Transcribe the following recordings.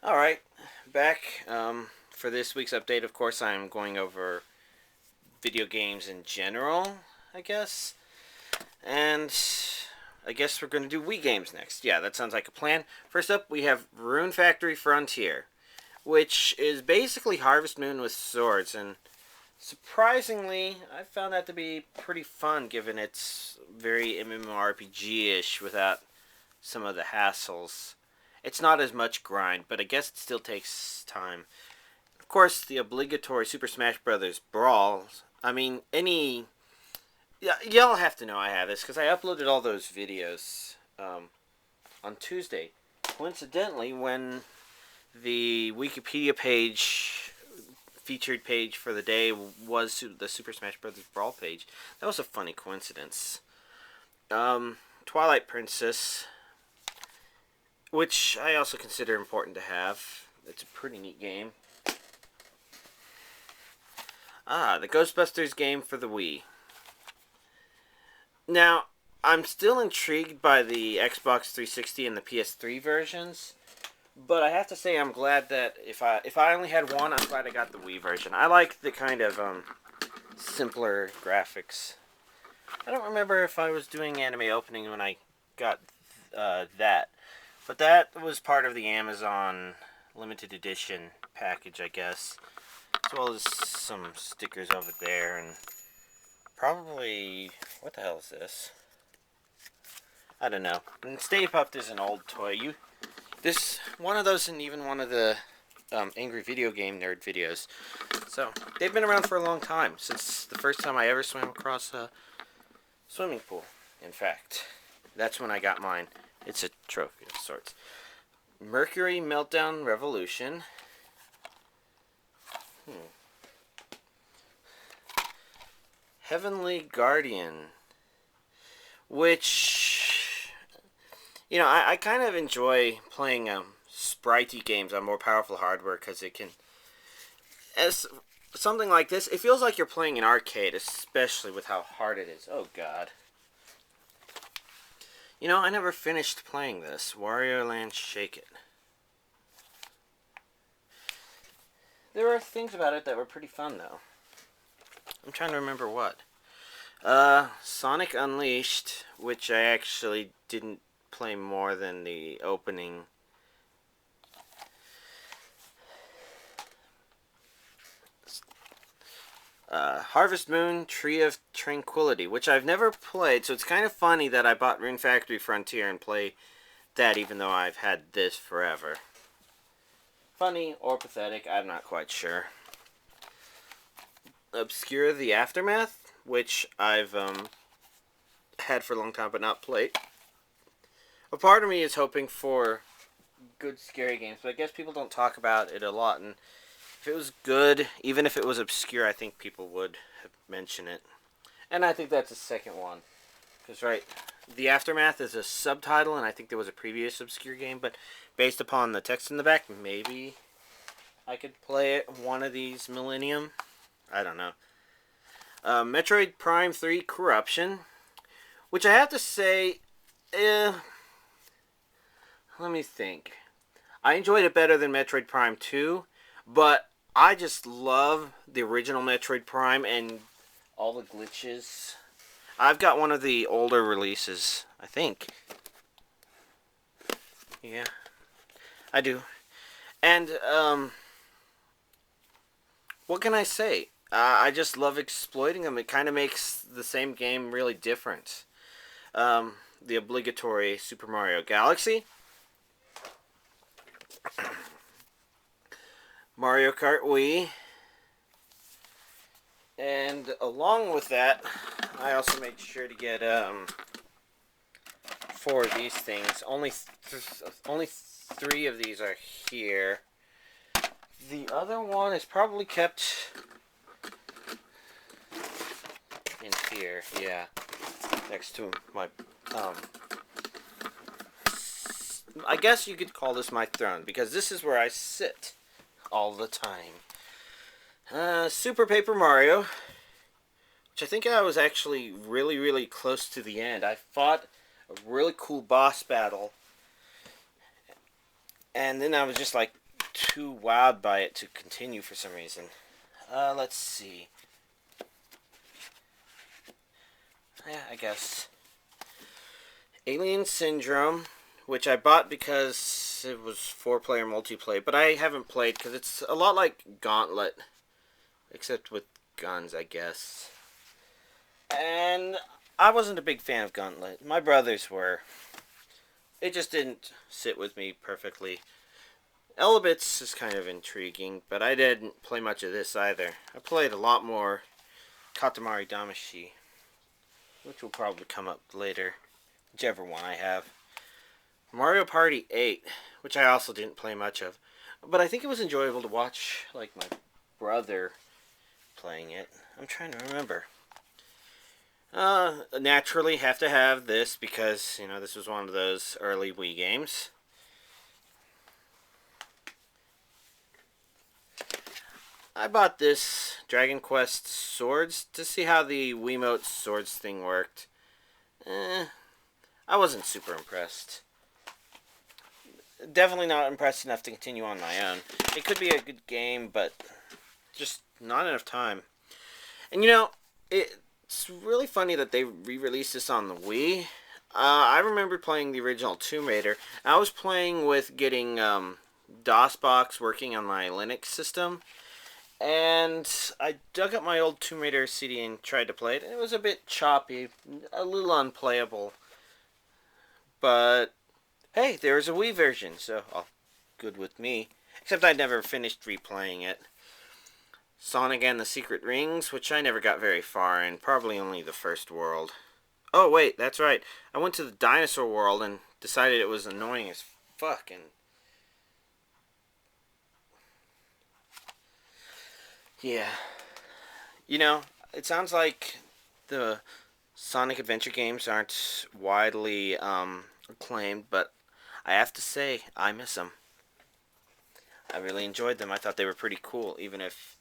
Alright, back for this week's update. Of course, I'm going over video games in general, I guess. And I guess we're going to do Wii games next. Yeah, that sounds like a plan. First up, we have Rune Factory Frontier, which is basically Harvest Moon with swords. And surprisingly, I found that to be pretty fun given it's very MMORPG-ish without some of the hassles. It's not as much grind, but I guess it still takes time. Of course, the obligatory Super Smash Bros. Brawl. I mean, yeah, y'all have to know I have this because I uploaded all those videos on Tuesday. Coincidentally, when the Wikipedia page, featured page for the day, was the Super Smash Bros. Brawl page. That was a funny coincidence. Twilight Princess, which I also consider important to have. It's a pretty neat game. The Ghostbusters game for the Wii. Now, I'm still intrigued by the Xbox 360 and the PS3 versions, but I have to say I'm glad that if I only had one, I'm glad I got the Wii version. I like the kind of simpler graphics. I don't remember if I was doing anime opening when I got that, but that was part of the Amazon limited edition package, I guess, as well as some stickers over there, and probably, what the hell is this? I don't know. And Stay Puft is an old toy. This one of those, and even one of the Angry Video Game Nerd videos. So they've been around for a long time, since the first time I ever swam across a swimming pool. In fact, that's when I got mine. It's a trophy of sorts. Mercury Meltdown Revolution. Heavenly Guardian, which, I kind of enjoy playing spritey games on more powerful hardware because it can, as something like this, it feels like you're playing an arcade, especially with how hard it is. Oh god. I never finished playing this. Wario Land Shake It. There are things about it that were pretty fun, though. I'm trying to remember what. Sonic Unleashed, which I actually didn't play more than the opening. Harvest Moon, Tree of Tranquility, which I've never played, so it's kind of funny that I bought Rune Factory Frontier and play that even though I've had this forever. Funny or pathetic, I'm not quite sure. Obscure the Aftermath, which I've had for a long time but not played. A part of me is hoping for good scary games, but I guess people don't talk about it a lot, and if it was good, even if it was obscure, I think people would mention it. And I think that's the second one. Because, right, The Aftermath is a subtitle, and I think there was a previous obscure game, but based upon the text in the back, maybe I could play it one of these millennium. I don't know. Metroid Prime 3 Corruption, which I have to say, let me think. I enjoyed it better than Metroid Prime 2, but I just love the original Metroid Prime and all the glitches. I've got one of the older releases, I think. Yeah, I do. And, what can I say? I just love exploiting them. It kind of makes the same game really different. The obligatory Super Mario Galaxy. Mario Kart Wii. And along with that, I also made sure to get 4 of these things. Only 3 of these are here. The other one is probably kept in here. Yeah, next to my I guess you could call this my throne because this is where I sit all the time. Super Paper Mario, which I think I was actually really, really close to the end. I fought a really cool boss battle, and then I was just like too wowed by it to continue for some reason. Let's see. Yeah, I guess. Alien Syndrome, which I bought because it was 4-player multiplayer, but I haven't played because it's a lot like Gauntlet, except with guns, I guess. And I wasn't a big fan of Gauntlet. My brothers were. It just didn't sit with me perfectly. Elebits is kind of intriguing, but I didn't play much of this either. I played a lot more Katamari Damacy, which will probably come up later, whichever one I have. Mario Party 8, which I also didn't play much of, but I think it was enjoyable to watch, like, my brother playing it. I'm trying to remember. Naturally have to have this because, you know, this was one of those early Wii games. I bought this Dragon Quest Swords to see how the Wiimote Swords thing worked. I wasn't super impressed. Definitely not impressed enough to continue on my own. It could be a good game, but just not enough time. And you know, it's really funny that they re-released this on the Wii. I remember playing the original Tomb Raider. I was playing with getting DOSBox working on my Linux system. And I dug up my old Tomb Raider CD and tried to play it. And it was a bit choppy, a little unplayable. But, hey, there's a Wii version, so good with me. Except I never finished replaying it. Sonic and the Secret Rings, which I never got very far in. Probably only the first world. Oh, wait, that's right. I went to the dinosaur world and decided it was annoying as fuck. And yeah. You know, it sounds like the Sonic Adventure games aren't widely acclaimed, but I have to say, I miss them. I really enjoyed them. I thought they were pretty cool, even if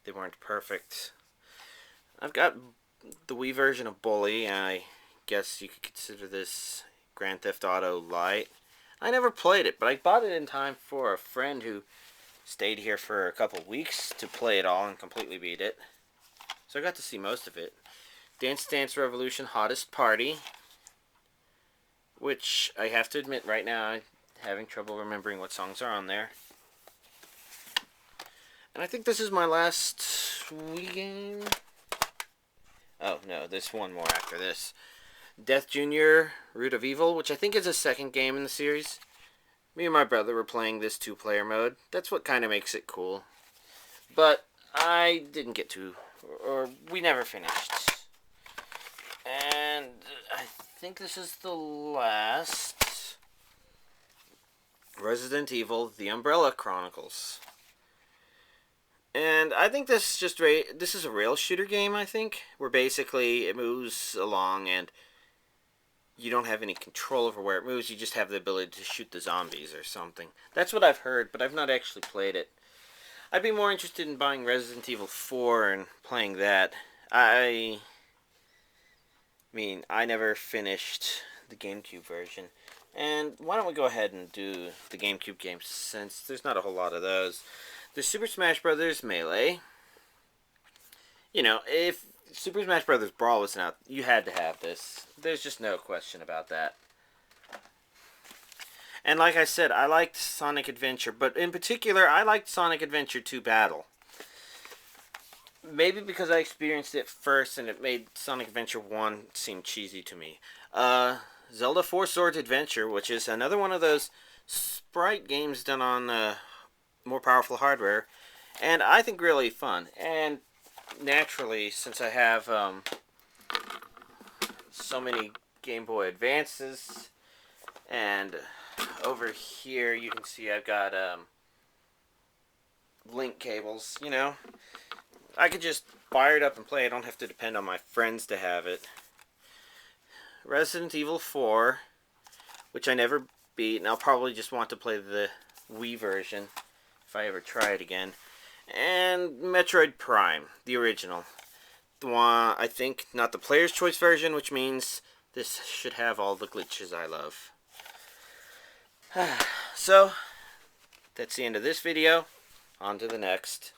they weren't perfect. I've got the Wii version of Bully, and I guess you could consider this Grand Theft Auto Lite. I never played it, but I bought it in time for a friend who stayed here for a couple weeks to play it all and completely beat it. So I got to see most of it. Dance Dance Revolution Hottest Party, which I have to admit right now I'm having trouble remembering what songs are on there. And I think this is my last Wii game. Oh no, there's one more after this. Death Jr. Root of Evil, which I think is a second game in the series. Me and my brother were playing this 2-player mode. That's what kind of makes it cool. But I didn't get to, or we never finished. And I think this is the last. Resident Evil: The Umbrella Chronicles. And I think this is a rail shooter game, I think, where basically it moves along and you don't have any control over where it moves. You just have the ability to shoot the zombies or something. That's what I've heard, but I've not actually played it. I'd be more interested in buying Resident Evil 4 and playing that. I mean, I never finished the GameCube version. And why don't we go ahead and do the GameCube games, since there's not a whole lot of those. There's Super Smash Bros. Melee. You know, if Super Smash Bros. Brawl wasn't out, you had to have this. There's just no question about that. And like I said, I liked Sonic Adventure, but in particular, I liked Sonic Adventure 2 Battle. Maybe because I experienced it first and it made Sonic Adventure 1 seem cheesy to me. Zelda 4 Swords Adventure, which is another one of those sprite games done on more powerful hardware, and I think really fun. And naturally, since I have so many Game Boy Advances, and over here you can see I've got link cables, you know, I could just fire it up and play. I don't have to depend on my friends to have it. Resident Evil 4, which I never beat, and I'll probably just want to play the Wii version if I ever try it again. And Metroid Prime, the original. The one, I think, not the Player's Choice version, which means this should have all the glitches I love. So, that's the end of this video. On to the next.